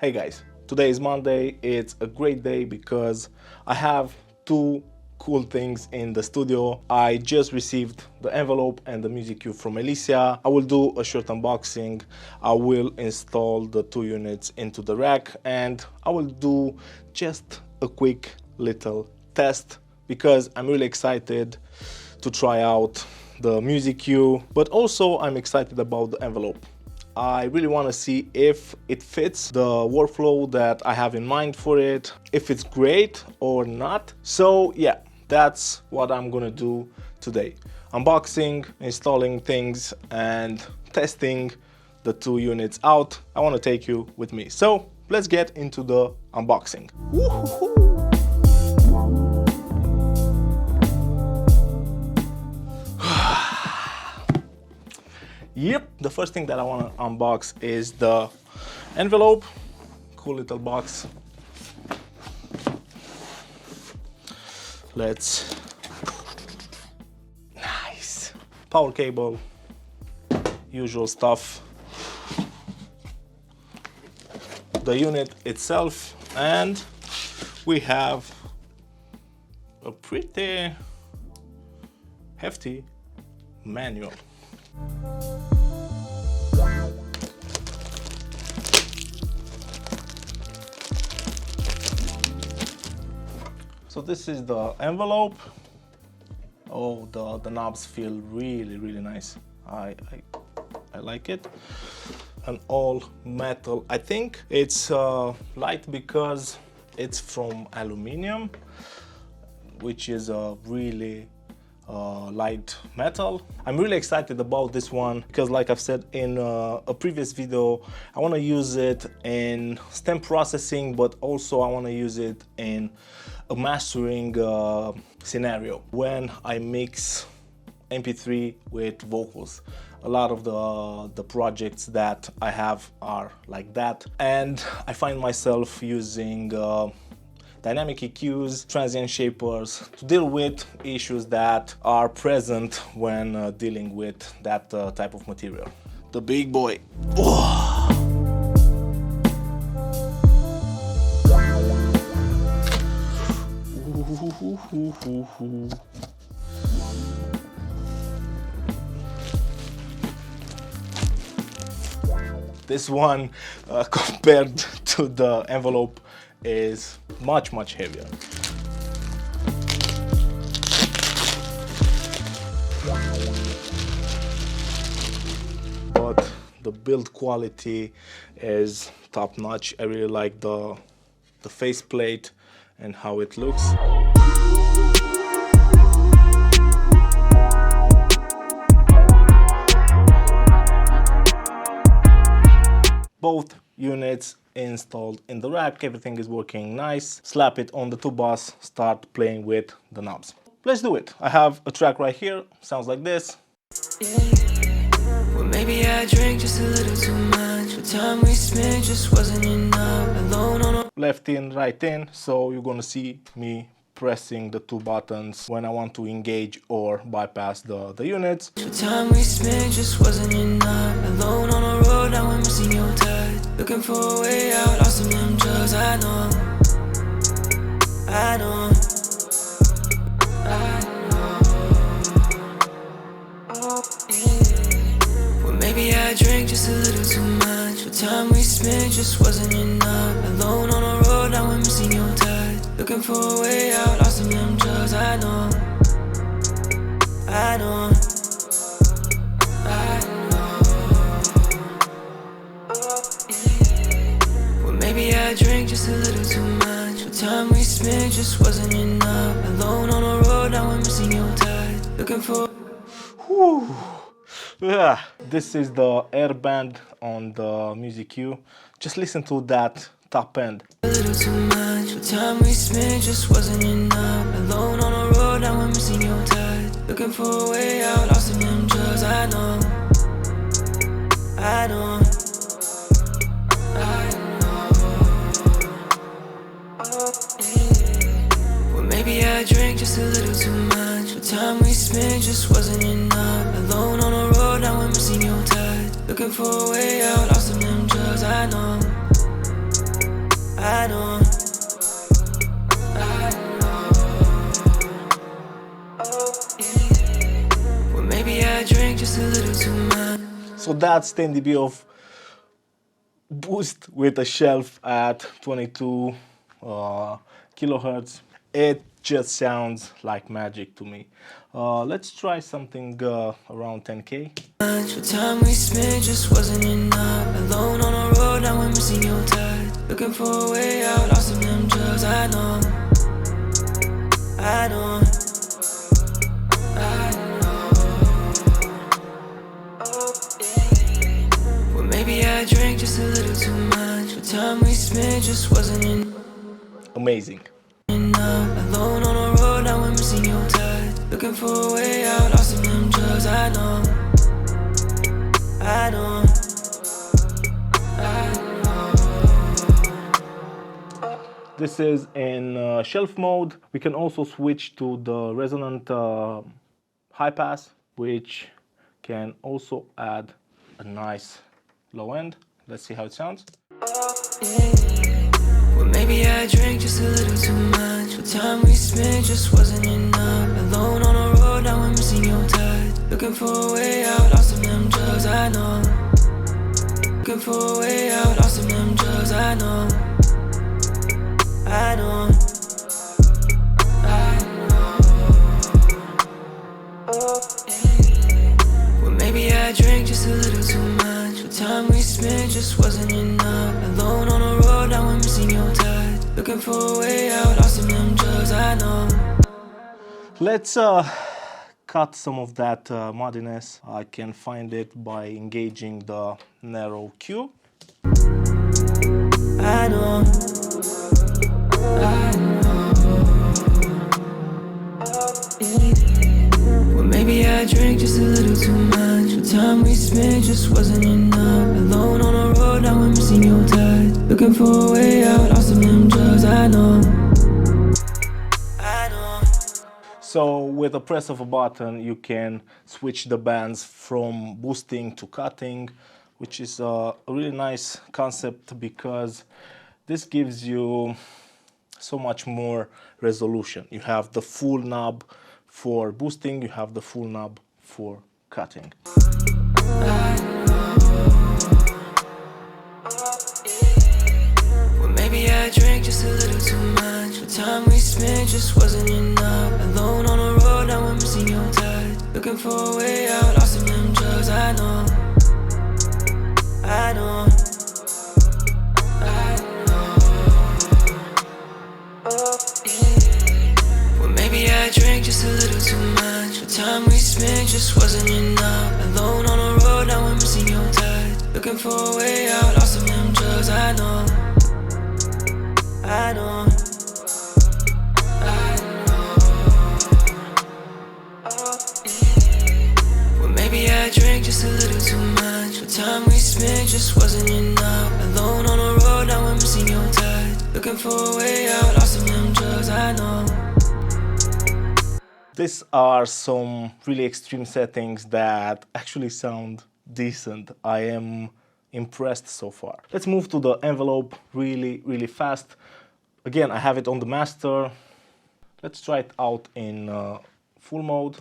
Hey guys, today is Monday. It's a great day because I have two cool things in the studio. I just received the envelope and the Museq from Alicia. I will do a short unboxing. I will install the two units into the rack and I will do just a quick little test because I'm really excited to try out the Museq, but also I'm excited about the envelope. I really want to see if it fits the workflow that I have in mind for it, if it's great or not. So yeah, that's what I'm gonna do today. Unboxing, installing things and testing the two units out. I want to take you with me. So let's get into the unboxing. Woo-hoo-hoo. Yep, the first thing that I want to unbox is the envelope. Cool little box. Nice. Power cable, usual stuff. The unit itself, and we have a pretty hefty manual. So this is the envelope. Oh, the knobs feel really nice. I like it. An all metal. I think it's light because it's from aluminum, which is a really light metal. I'm really excited about this one because, like I've said in a previous video, I want to use it in stem processing, but also I want to use it in a mastering scenario when I mix MP3 with vocals. A lot of the projects that I have are like that, and I find myself using dynamic EQs, transient shapers to deal with issues that are present when dealing with that type of material. The big boy. Oh. This one, compared to the envelope, is much heavier. But the build quality is top notch. I really like the faceplate and how it looks. Both units installed in the rack, everything is working nice. Slap it on the two bus, start playing with the knobs. Let's do it. I have a track right here, sounds like this. Well, maybe I drank just a little too much. The time we spent just wasn't enough. Alone on a Left in, right in, so you're gonna see me pressing the two buttons when I want to engage or bypass the units. The time we spent just wasn't enough. Alone on a road, now I'm missing your touch. Looking for a way out, lost in them drugs. I know. Well, maybe I drank just a little too much. The time we spent just wasn't enough. Alone on a road, now I'm missing your touch. Looking for a way out, lost in them drugs. I know. Well, maybe I drank just a little too much. The time we spent just wasn't enough. Alone on a road, now I'm missing your touch. Looking for. Whew. Yeah. This is the air band on the Museq. Just listen to that top end. A little too much. The time we spent just wasn't enough. Alone on a road, now I'm missing your touch. Looking for a way out, lost in them drugs. I know. Well, maybe I drank just a little too much. The time we spent just wasn't enough. Alone on a road, now I'm missing your touch. Looking for a way out, lost in them drugs. I know. I know. Well, maybe I drink just a little too much. So that's 10 dB of boost with a shelf at 22 kilohertz. It just sounds like magic to me. Let's try something around 10K. The time we spent just wasn't enough. Alone on the road, now I'm missing your touch. Looking for a way out, lost in them drugs. I know. I know. Well, maybe I drank just a little too much. The time we spent just wasn't enough. Amazing. Alone on the road, now I'm missing your touch. Looking for a way out, lost in them drugs. I know. I know. This is in shelf mode. We can also switch to the resonant high pass, which can also add a nice low end. Let's see how it sounds. Well, maybe I drank just a little too much. The time we spent just wasn't enough. Alone on the road, now I'm missing your touch. Looking for a way out, lost in them drugs. I know. Looking for a way out, lost in them drugs. I know. I know. Well, maybe I drank just a little too much. The time we spent just wasn't enough. Alone on the road, now I'm missing your touch. Looking for a way out, lost in them drugs. I know. Let's cut some of that muddiness. I can find it by engaging the narrow Q. I know. Well, maybe I drank just a little too much. The time we spent just wasn't enough. Alone on the road, now I'm missing your touch. Looking for a way out, lost in them drugs. I know. I know. So with a press of a button, you can switch the bands from boosting to cutting, which is a really nice concept because this gives you so much more resolution. You have the full knob for boosting, you have the full knob for cutting. Well, maybe I drank just a little too much. The time we spent just wasn't enough. Alone on the road, now I'm missing your touch. Looking for a way out, lost in them drugs. I know. I know. Well, maybe I drank just a little too much. The time we spent just wasn't enough. Alone on the road, now I'm missing your touch. Looking for a way out, lost in them drugs. I know. I know. Well, maybe I drank just a little too much. The time we spent just wasn't enough. Alone on the road, now I'm missing your touch. Looking for a way out, lost in them drugs. I know. These are some really extreme settings that actually sound decent. I am impressed so far. Let's move to the envelope really fast. Again, I have it on the master. Let's try it out in full mode.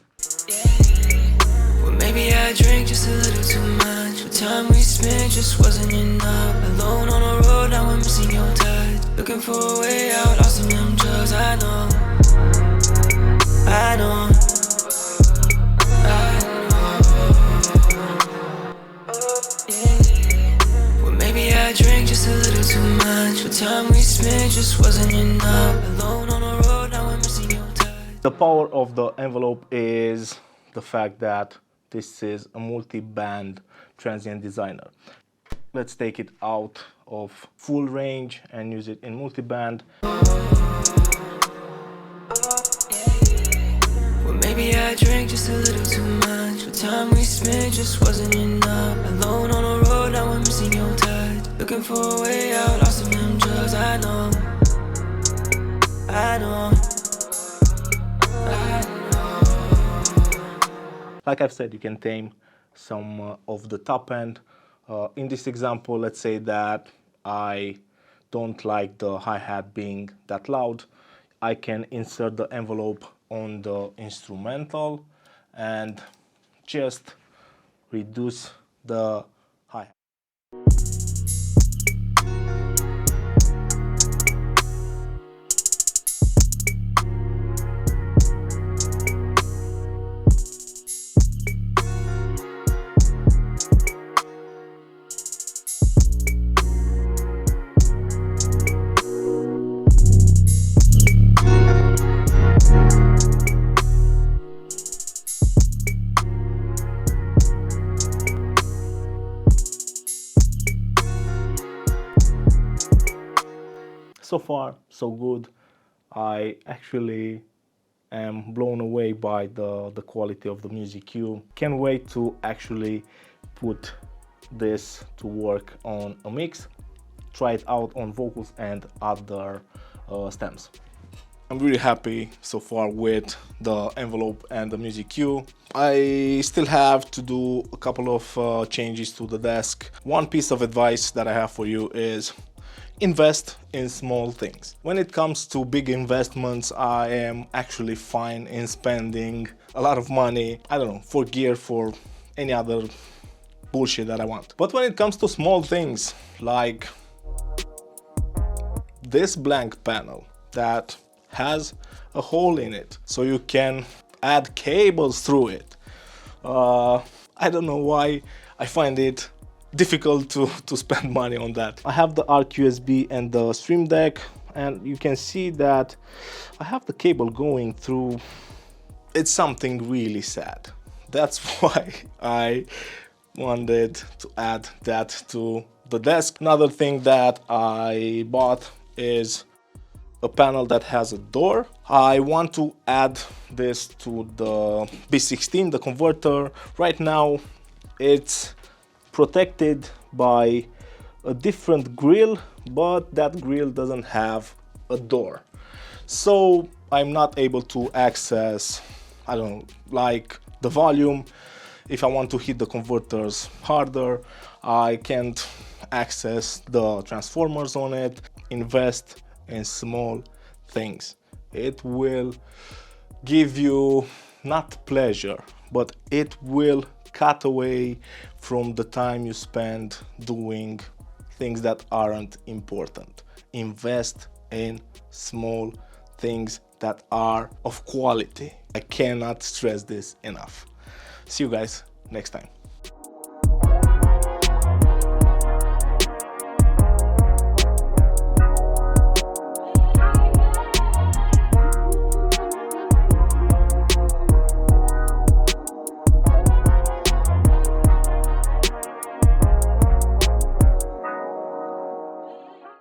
Well, maybe I drank just a little too much. The time we spent just wasn't enough. Alone on the road, now I'm missing your touch. Looking for a way out, lost in them drugs. I know. I know. Well, maybe I drank just a little too much. The time we spent just wasn't enough. Alone on the road, now I'm missing your touch. The power of the envelope is the fact that this is a multi-band transient designer. Let's take it out of full range and use it in multi-band. Well, maybe I drank just a little too much. The time we spent just wasn't enough. Alone on the road, now I'm missing your touch. Looking for a way out, lost in them drugs. I know. I know. Like I've said, you can tame some of the top end. In this example, let's say that I don't like the hi-hat being that loud, I can insert the envelope on the instrumental and just reduce the hi-hat. So far, so good. I actually am blown away by the quality of the Museq. Can't wait to actually put this to work on a mix, try it out on vocals and other stems. I'm really happy so far with the envelope and the Museq. I still have to do a couple of changes to the desk. One piece of advice that I have for you is invest in small things. When it comes to big investments, I am actually fine in spending a lot of money, I don't know, for gear, for any other bullshit that I want. But when it comes to small things, like this blank panel that has a hole in it, so you can add cables through it. I don't know why I find it difficult to spend money on that. I have the ARC USB and the Stream Deck, and you can see that I have the cable going through. It's something really sad. That's why I wanted to add that to the desk. Another thing that I bought is a panel that has a door. I want to add this to the B16, the converter. Right now it's protected by a different grill, but that grill doesn't have a door. So I'm not able to access, I don't know, like the volume. If I want to hit the converters harder, I can't access the transformers on it. Invest in small things. It will give you not pleasure, but it will cut away from the time you spend doing things that aren't important. Invest in small things that are of quality. I cannot stress this enough. See you guys next time.